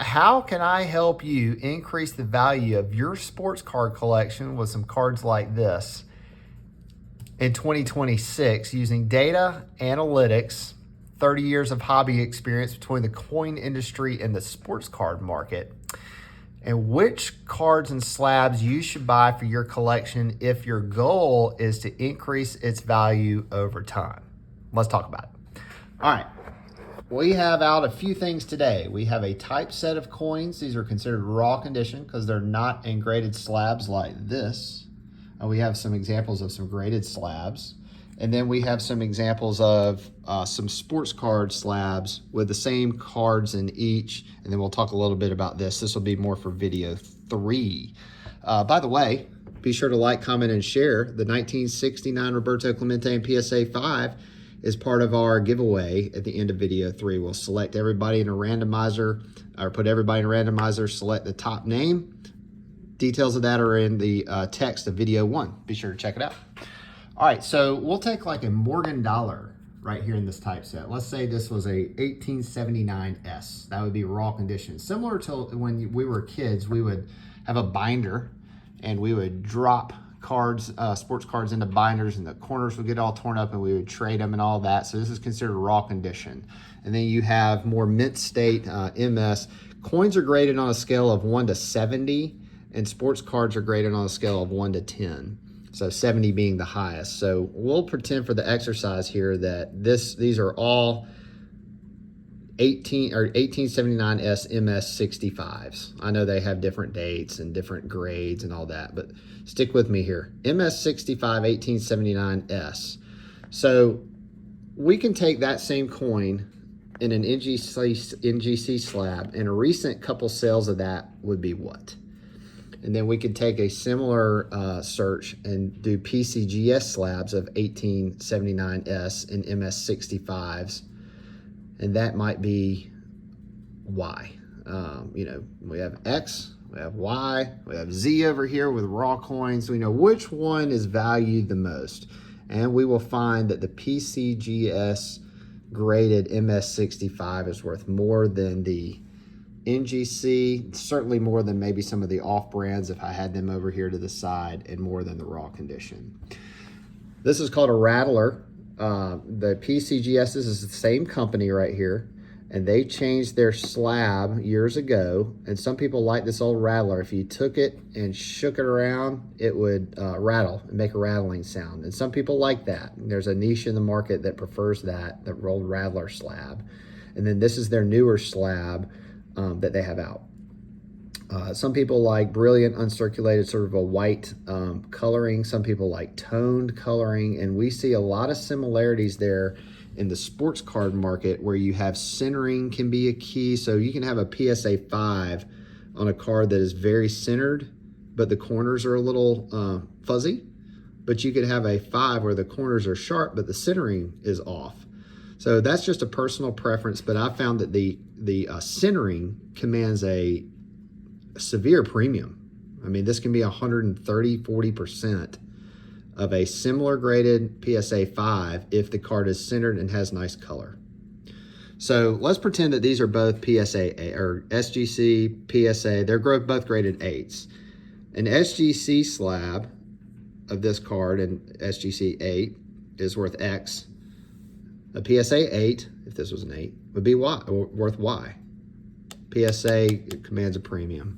How can I help you increase the value of your sports card collection with some cards like this in 2026 using data, analytics, 30 years of hobby experience between the coin industry and the sports card market, and which cards and slabs you should buy for your collection if your goal is to increase its value over time? Let's talk about it. All right. We have out a few things today. We have a type set of coins. These are considered raw condition because they're not in graded slabs like this. We have some examples of some graded slabs. And then we have some examples of some sports card slabs with the same cards in each. And then we'll talk a little bit about this. This will be more for video 3. By the way, be sure to like, comment, and share. The 1969 Roberto Clemente and PSA 5 is part of our giveaway at the end of video 3. We'll select everybody in a randomizer, or put everybody in a randomizer, select the top name. Details of that are in the text of video 1. Be sure to check it out. All right, so we'll take like a Morgan dollar right here in this type set. Let's say this was a 1879S. That would be raw condition. Similar to when we were kids, we would have a binder and we would drop cards, sports cards into binders, and the corners would get all torn up and we would trade them and all that. So this is considered raw condition. And then you have more mint state MS. Coins are graded on a scale of 1 to 70, and sports cards are graded on a scale of 1 to 10. So 70 being the highest. So we'll pretend for the exercise here that these are all 1879S MS65s. I know they have different dates and different grades and all that, but stick with me here. MS65 1879S. So we can take that same coin in an NGC slab, and a recent couple sales of that would be what? And then we could take a similar search and do PCGS slabs of 1879S and MS65s. And that might be Y. We have X, we have Y, we have Z over here with raw coins. We know which one is valued the most. And we will find that the PCGS graded MS65 is worth more than the NGC, certainly more than maybe some of the off brands if I had them over here to the side, and more than the raw condition. This is called a rattler. The PCGS is the same company right here, and they changed their slab years ago. And some people like this old rattler. If you took it and shook it around, it would rattle and make a rattling sound. And some people like that. There's a niche in the market that prefers that old rattler slab. And then this is their newer slab that they have out. Some people like brilliant uncirculated, sort of a white coloring. Some people like toned coloring, and we see a lot of similarities there in the sports card market where you have centering can be a key. So you can have a PSA 5 on a card that is very centered, but the corners are a little fuzzy. But you could have a 5 where the corners are sharp, but the centering is off. So that's just a personal preference, but I found that the centering commands a severe premium. I mean, this can be 130, 40% of a similar graded PSA 5 if the card is centered and has nice color. So let's pretend that these are both PSA or SGC, PSA. They're both graded 8s. An SGC slab of this card and SGC 8 is worth X. A PSA 8, if this was an 8, would be Y, or worth Y. PSA commands a premium.